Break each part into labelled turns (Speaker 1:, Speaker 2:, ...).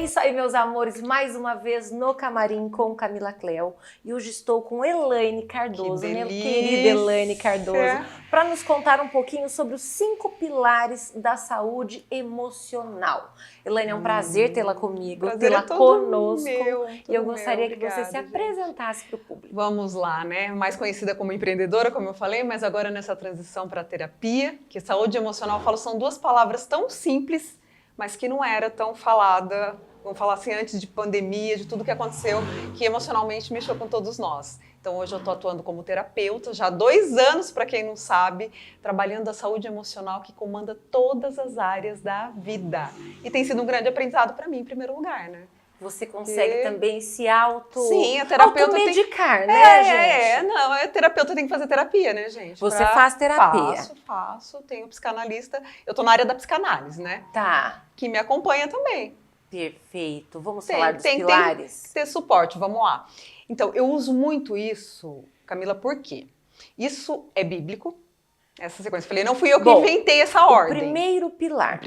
Speaker 1: isso aí, meus amores, mais uma vez no Camarim com Camila Cléo. E hoje estou com Elaine Cardoso, minha querida Elaine Cardoso, para nos contar um pouquinho sobre os 5 pilares da saúde emocional. Elaine, é um prazer tê-la comigo, tê-la conosco. E eu gostaria que você se apresentasse para o público.
Speaker 2: Vamos lá, né? Mais conhecida como empreendedora, como eu falei, mas agora nessa transição para a terapia, que saúde emocional, eu falo, são 2 palavras tão simples, mas que não era tão falada, vamos falar assim, antes de pandemia, de tudo que aconteceu, que emocionalmente mexeu com todos nós. Então hoje eu estou atuando como terapeuta, já há 2 anos, para quem não sabe, trabalhando a saúde emocional que comanda todas as áreas da vida. E tem sido um grande aprendizado para mim, em primeiro lugar, né?
Speaker 1: Você consegue também se
Speaker 2: Sim, a terapeuta
Speaker 1: automedicar, né, gente?
Speaker 2: Não, a terapeuta tem que fazer terapia, né, gente?
Speaker 1: Você faz terapia?
Speaker 2: Faço, tenho psicanalista, eu tô na área da psicanálise, né?
Speaker 1: Tá.
Speaker 2: Que me acompanha também.
Speaker 1: Perfeito, vamos falar dos pilares?
Speaker 2: Tem que ter suporte, vamos lá. Então, eu uso muito isso, Camila, por quê? Isso é bíblico, essa sequência. Falei, não fui eu que inventei essa ordem.
Speaker 1: O primeiro pilar.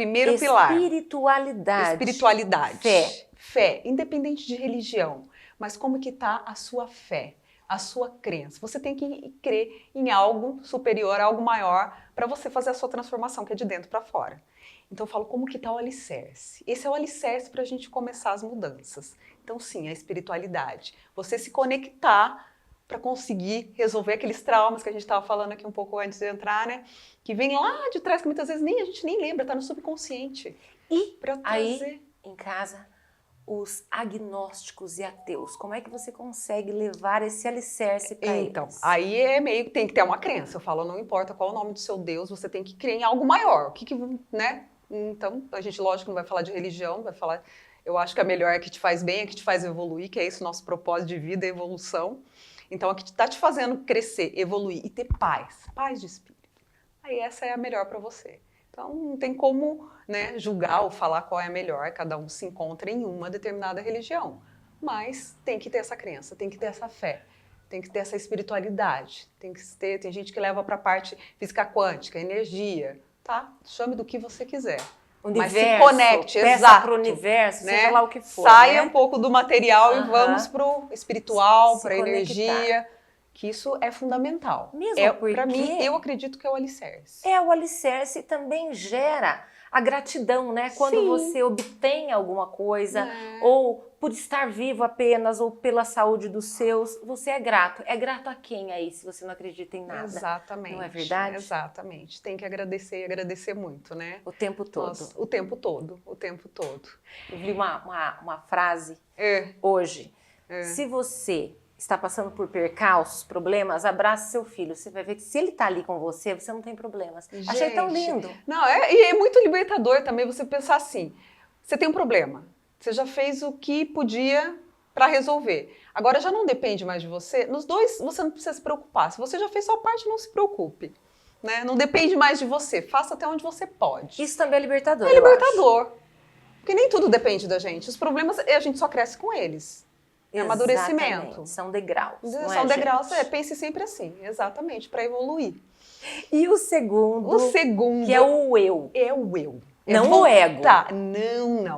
Speaker 1: Espiritualidade.
Speaker 2: Fé, independente de religião. Mas como que tá a sua fé, a sua crença? Você tem que crer em algo superior, algo maior, para você fazer a sua transformação, que é de dentro para fora. Então eu falo, como que tá o alicerce? Esse é o alicerce para a gente começar as mudanças. Então sim, a espiritualidade. Você se conectar para conseguir resolver aqueles traumas que a gente estava falando aqui um pouco antes de entrar, né? Que vem lá de trás, que muitas vezes a gente nem lembra, tá no subconsciente.
Speaker 1: E aí, em casa, os agnósticos e ateus, como é que você consegue levar esse alicerce para eles?
Speaker 2: Então, aí é meio, tem que ter uma crença. Eu falo, não importa qual é o nome do seu Deus, você tem que crer em algo maior. Né? Então, a gente, lógico, não vai falar de religião, vai falar, eu acho que a melhor é a que te faz bem, é a que te faz evoluir, que é isso o nosso propósito de vida, evolução. Então, a que está te fazendo crescer, evoluir e ter paz de espírito. Aí essa é a melhor para você. Então, não tem como, né, julgar ou falar qual é a melhor, cada um se encontra em uma determinada religião. Mas tem que ter essa crença, tem que ter essa fé, tem que ter essa espiritualidade, tem gente que leva para a parte física quântica, energia, tá? Chame do que você quiser.
Speaker 1: Universo,
Speaker 2: mas se conecte,
Speaker 1: peça para o universo,
Speaker 2: né?
Speaker 1: seja lá o que for.
Speaker 2: Saia
Speaker 1: né?
Speaker 2: um pouco do material e vamos para o espiritual, para a energia. Que isso é fundamental.
Speaker 1: Mesmo porque,
Speaker 2: para mim, eu acredito que é o alicerce.
Speaker 1: É o alicerce e também gera a gratidão, né? Quando você obtém alguma coisa, ou por estar vivo apenas, ou pela saúde dos seus, você é grato. É grato a quem aí, se você não acredita em nada?
Speaker 2: Exatamente.
Speaker 1: Não é verdade?
Speaker 2: Exatamente. Tem que agradecer e agradecer muito, né?
Speaker 1: O tempo todo.
Speaker 2: Nossa, o tempo todo.
Speaker 1: Eu vi uma frase hoje. Se você está passando por percalços, problemas, abrace seu filho. Você vai ver que se ele está ali com você, você não tem problemas. Gente, achei tão lindo.
Speaker 2: Não, e é muito libertador também você pensar assim, você tem um problema, você já fez o que podia para resolver. Agora já não depende mais de você. Nos dois, você não precisa se preocupar. Se você já fez sua parte, não se preocupe. Né? Não depende mais de você. Faça até onde você pode.
Speaker 1: Isso também é libertador,
Speaker 2: É libertador. Porque nem tudo depende da gente. Os problemas, a gente só cresce com eles. É amadurecimento.
Speaker 1: São degraus.
Speaker 2: São degraus, pense sempre assim, exatamente, para evoluir.
Speaker 1: E o segundo?
Speaker 2: O segundo.
Speaker 1: Que é o eu.
Speaker 2: É o eu.
Speaker 1: Não o ego.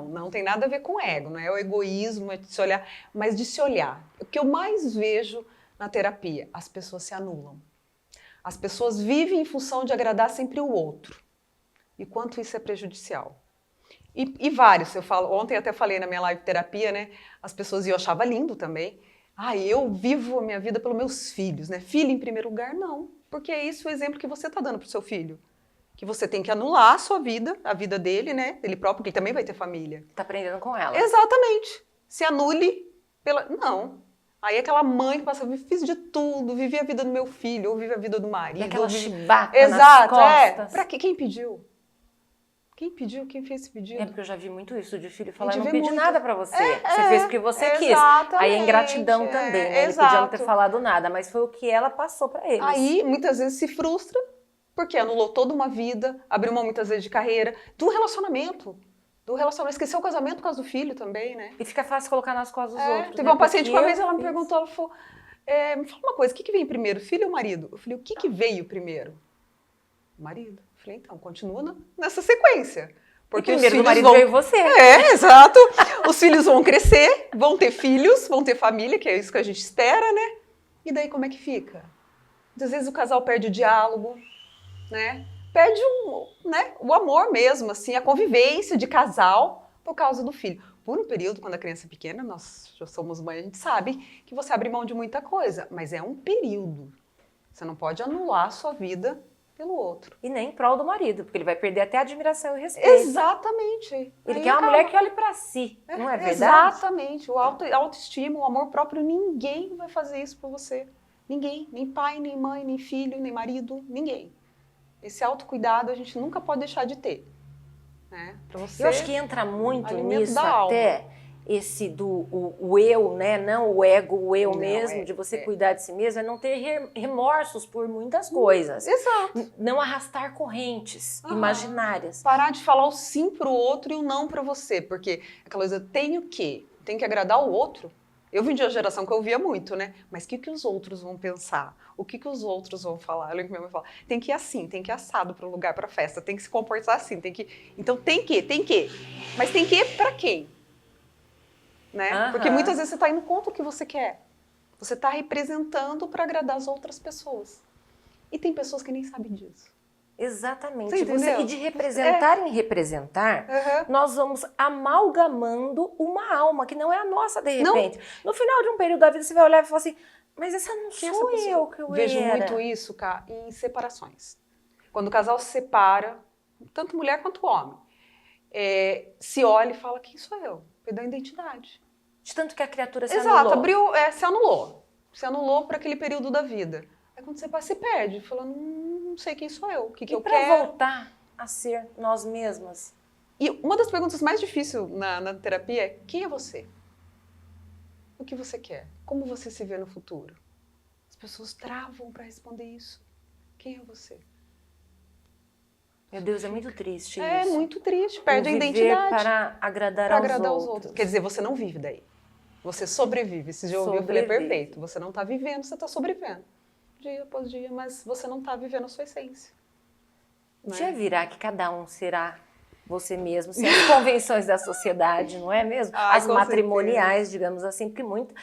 Speaker 2: Não tem nada a ver com ego, não é o egoísmo, é de se olhar, mas de se olhar. O que eu mais vejo na terapia, as pessoas se anulam. As pessoas vivem em função de agradar sempre o outro. E quanto isso é prejudicial. E vários, eu falo, ontem até falei na minha live terapia, né? As pessoas, e eu achava lindo também. Eu vivo a minha vida pelos meus filhos, né? Filho em primeiro lugar, não. Porque é isso o exemplo que você está dando para o seu filho. Que você tem que anular a sua vida, a vida dele, né? Dele próprio, porque ele também vai ter família.
Speaker 1: Tá aprendendo com ela.
Speaker 2: Exatamente. Se anule pela... Não. Aí aquela mãe que passa, fiz de tudo, vivi a vida do meu filho, ou vive a vida do marido.
Speaker 1: E aquela chibata nas costas.
Speaker 2: Pra quê? Quem pediu? Quem pediu? Quem fez esse pedido?
Speaker 1: É porque eu já vi muito isso de filho falar, eu não pedi nada pra você. Você fez porque você quis.
Speaker 2: Exatamente,
Speaker 1: aí é ingratidão também, né? Ele podia não ter falado nada, mas foi o que ela passou pra eles.
Speaker 2: Aí, muitas vezes, se frustra, porque anulou toda uma vida, abriu mão muitas vezes de carreira, do relacionamento, esqueceu o casamento por causa do filho também, né?
Speaker 1: E fica fácil colocar nas costas dos outros.
Speaker 2: Teve uma paciente que uma vez ela me perguntou, ela falou, me fala uma coisa, o que vem primeiro, filho ou marido? Eu falei, o que veio primeiro? Marido. Falei, então, continua nessa sequência. Porque
Speaker 1: e primeiro
Speaker 2: os
Speaker 1: do marido
Speaker 2: vão...
Speaker 1: veio você.
Speaker 2: Exato. Os filhos vão crescer, vão ter filhos, vão ter família, que é isso que a gente espera, né? E daí como é que fica? Muitas vezes o casal perde o diálogo, né? Perde o amor mesmo, assim, a convivência de casal por causa do filho. Por um período, quando a criança é pequena, nós já somos mãe, a gente sabe que você abre mão de muita coisa, mas é um período. Você não pode anular a sua vida pelo outro.
Speaker 1: E nem em prol do marido, porque ele vai perder até a admiração e respeito.
Speaker 2: Exatamente.
Speaker 1: Ele
Speaker 2: Aí
Speaker 1: quer uma
Speaker 2: acaba.
Speaker 1: mulher que olhe pra si, não é verdade?
Speaker 2: Exatamente. A autoestima, o amor próprio, ninguém vai fazer isso por você. Ninguém. Nem pai, nem mãe, nem filho, nem marido, ninguém. Esse autocuidado a gente nunca pode deixar de ter. Né? Pra você,
Speaker 1: eu acho que entra muito
Speaker 2: alimento
Speaker 1: nisso
Speaker 2: da
Speaker 1: até
Speaker 2: alma.
Speaker 1: esse o eu, né? Não o ego, o eu
Speaker 2: Não,
Speaker 1: mesmo, de você cuidar de si mesmo, é não ter remorsos por muitas coisas.
Speaker 2: Exato.
Speaker 1: Não arrastar correntes imaginárias.
Speaker 2: Parar de falar o sim pro outro e o não pra você. Porque aquela coisa, tenho que agradar o outro. Eu vim de uma geração que eu ouvia muito, né? Mas o que os outros vão pensar? O que os outros vão falar? Eu lembro que minha mãe fala, tem que ir assim, tem que ir assado para um lugar, para festa, tem que se comportar assim, tem que... Então tem que. Mas tem que para quem? Né? Porque muitas vezes você está indo contra o que você quer. Você está representando para agradar as outras pessoas. E tem pessoas que nem sabem disso.
Speaker 1: Exatamente.
Speaker 2: Você
Speaker 1: e de representar em representar, nós vamos amalgamando uma alma que não é a nossa de repente. Não. No final de um período da vida, você vai olhar e falar assim, mas essa não sou eu que eu
Speaker 2: Vejo
Speaker 1: era.
Speaker 2: muito isso, Cá, em separações. Quando o casal se separa, tanto mulher quanto homem, se olha e fala, quem sou eu? Perdeu a identidade.
Speaker 1: De tanto que a criatura se anulou.
Speaker 2: Exato, se anulou. Se anulou para aquele período da vida. Aí quando você se perde, falando, não sei quem sou eu, o que eu quero.
Speaker 1: E para voltar a ser nós mesmas?
Speaker 2: E uma das perguntas mais difíceis na terapia é, quem é você? O que você quer? Como você se vê no futuro? As pessoas travam para responder isso. Quem é você?
Speaker 1: Meu Deus, é muito triste isso.
Speaker 2: É muito triste, perde a
Speaker 1: viver
Speaker 2: identidade.
Speaker 1: para agradar aos outros.
Speaker 2: Quer dizer, você não vive daí. Você sobrevive. Se já ouviu, eu falei, perfeito. Você não está vivendo, você está sobrevivendo. Dia após dia, mas você não está vivendo a sua essência.
Speaker 1: O dia virá que cada um será você mesmo, sem as convenções da sociedade, não é mesmo? As matrimoniais, digamos assim, porque muito...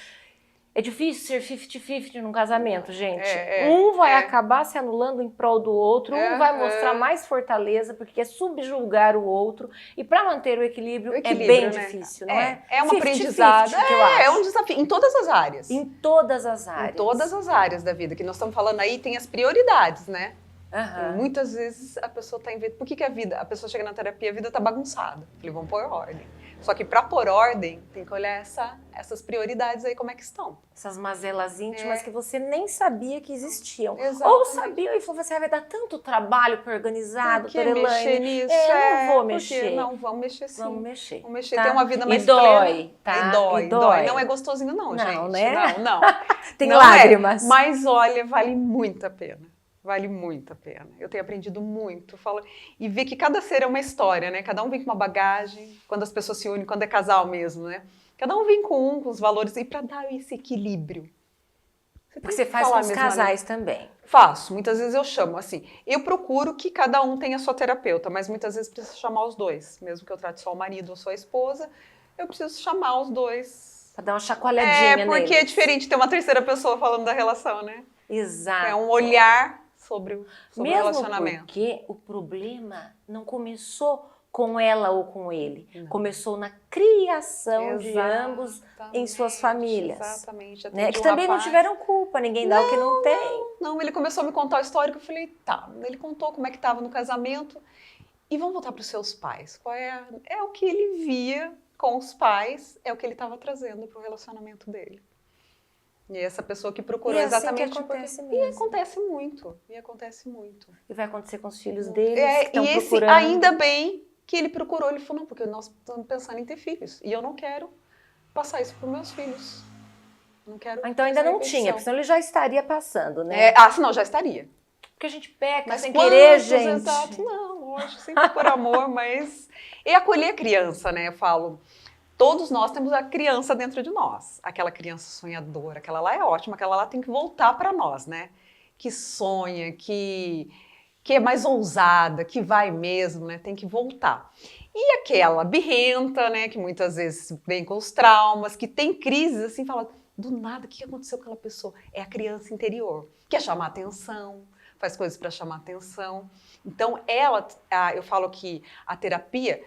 Speaker 1: É difícil ser 50-50 num casamento, gente. Um vai acabar se anulando em prol do outro, um vai mostrar mais fortaleza, porque quer subjugar o outro. E para manter o equilíbrio é bem difícil, não é?
Speaker 2: É um aprendizado,
Speaker 1: que eu acho.
Speaker 2: É um desafio, em todas as áreas.
Speaker 1: Em todas as áreas.
Speaker 2: Em todas as áreas da vida, que nós estamos falando aí, tem as prioridades, né? Muitas vezes a pessoa está em... Por que a pessoa chega na terapia, a vida está bagunçada? Eu falei, vamos pôr ordem. Só que para pôr ordem, tem que olhar essas prioridades aí, como é que estão.
Speaker 1: Essas mazelas íntimas que você nem sabia que existiam.
Speaker 2: Exatamente.
Speaker 1: Ou sabia e falou, você vai dar tanto trabalho para organizar, doutora Elaine.
Speaker 2: Mexer nisso?
Speaker 1: Não vou mexer.
Speaker 2: Não, vamos mexer sim.
Speaker 1: Vamos mexer.
Speaker 2: Vamos mexer, ter uma vida mais
Speaker 1: plena.
Speaker 2: Tá? E dói. Não é gostosinho não, gente.
Speaker 1: Não, né?
Speaker 2: Não.
Speaker 1: Tem lágrimas.
Speaker 2: Mas olha, vale muito a pena. Vale muito a pena. Eu tenho aprendido muito. E ver que cada ser é uma história, né? Cada um vem com uma bagagem. Quando as pessoas se unem, quando é casal mesmo, né? Cada um vem com os valores. E para dar esse equilíbrio.
Speaker 1: Porque você faz com os casais também.
Speaker 2: Faço. Muitas vezes eu chamo, assim. Eu procuro que cada um tenha a sua terapeuta, mas muitas vezes preciso chamar os dois. Mesmo que eu trate só o marido ou só a esposa, eu preciso chamar os dois.
Speaker 1: Para dar uma chacoalhadinha
Speaker 2: porque
Speaker 1: neles.
Speaker 2: é diferente ter uma terceira pessoa falando da relação, né?
Speaker 1: Exato.
Speaker 2: É um olhar sobre o relacionamento.
Speaker 1: Mesmo porque o problema não começou com ela ou com ele. Não. Começou na criação de ambos em suas famílias.
Speaker 2: Exatamente.
Speaker 1: Né? Que também não tiveram culpa, ninguém dá o que não tem.
Speaker 2: Não, ele começou a me contar o histórico, eu falei, tá. Ele contou como é que estava no casamento. E vamos voltar para os seus pais. Qual é o que ele via com os pais, é o que ele estava trazendo para o relacionamento dele. E essa pessoa que procurou exatamente
Speaker 1: que acontece mesmo.
Speaker 2: E acontece muito.
Speaker 1: E vai acontecer com os filhos deles que estão procurando.
Speaker 2: Ainda bem que ele procurou. Ele falou, não, porque nós estamos pensando em ter filhos. E eu não quero passar isso para os meus filos. Não quero.
Speaker 1: Então ainda não tinha, porque senão ele já estaria passando, né?
Speaker 2: Senão já estaria.
Speaker 1: Porque a gente peca,
Speaker 2: mas
Speaker 1: sem querer, gente.
Speaker 2: Exato, não, lógico, sempre por amor, mas... E acolher a criança, né? Eu falo... Todos nós temos a criança dentro de nós. Aquela criança sonhadora, aquela lá é ótima, aquela lá tem que voltar para nós, né? Que sonha, que que é mais ousada, que vai mesmo, né? Tem que voltar. E aquela birrenta, né? Que muitas vezes vem com os traumas, que tem crises assim, fala, do nada, o que aconteceu com aquela pessoa? É a criança interior, quer chamar atenção, faz coisas para chamar atenção. Então, eu falo que a terapia,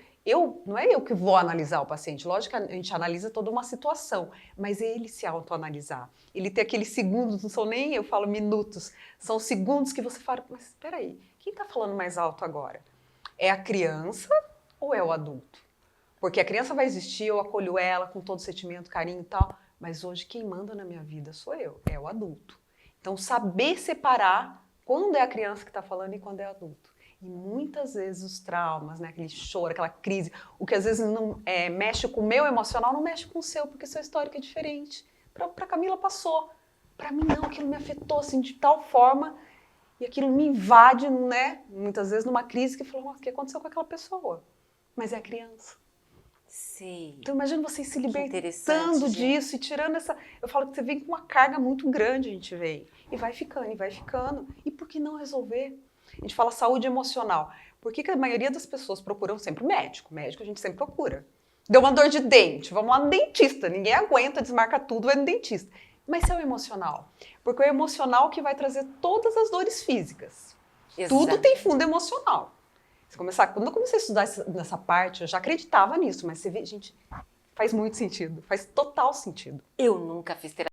Speaker 2: não é eu que vou analisar o paciente, lógico que a gente analisa toda uma situação, mas é ele se autoanalisar. Ele tem aqueles segundos, não são nem, eu falo minutos, são segundos que você fala, mas espera aí, quem está falando mais alto agora? É a criança ou é o adulto? Porque a criança vai existir, eu acolho ela com todo sentimento, carinho e tal, mas hoje quem manda na minha vida sou eu, é o adulto. Então, saber separar quando é a criança que está falando e quando é o adulto. E muitas vezes os traumas, né, aquele choro, aquela crise, o que às vezes não mexe com o meu emocional, não mexe com o seu, porque seu histórico é diferente. Para Camila passou. Para mim não, aquilo me afetou assim, de tal forma e aquilo me invade, né, muitas vezes numa crise que falou, o que aconteceu com aquela pessoa? Mas é a criança.
Speaker 1: Sim.
Speaker 2: Então imagina vocês se libertando disso e tirando essa... Eu falo que você vem com uma carga muito grande, a gente vem. E vai ficando, e vai ficando. E por que não resolver? A gente fala saúde emocional. Por que a maioria das pessoas procuram sempre o médico? Médico a gente sempre procura. Deu uma dor de dente, vamos lá no dentista. Ninguém aguenta, desmarca tudo, vai no dentista. Mas é o emocional. Porque é o emocional que vai trazer todas as dores físicas. Exato. Tudo tem fundo emocional. Quando eu comecei a estudar nessa parte, eu já acreditava nisso, mas você vê, gente, faz muito sentido, faz total sentido.
Speaker 1: Eu nunca fiz terapia.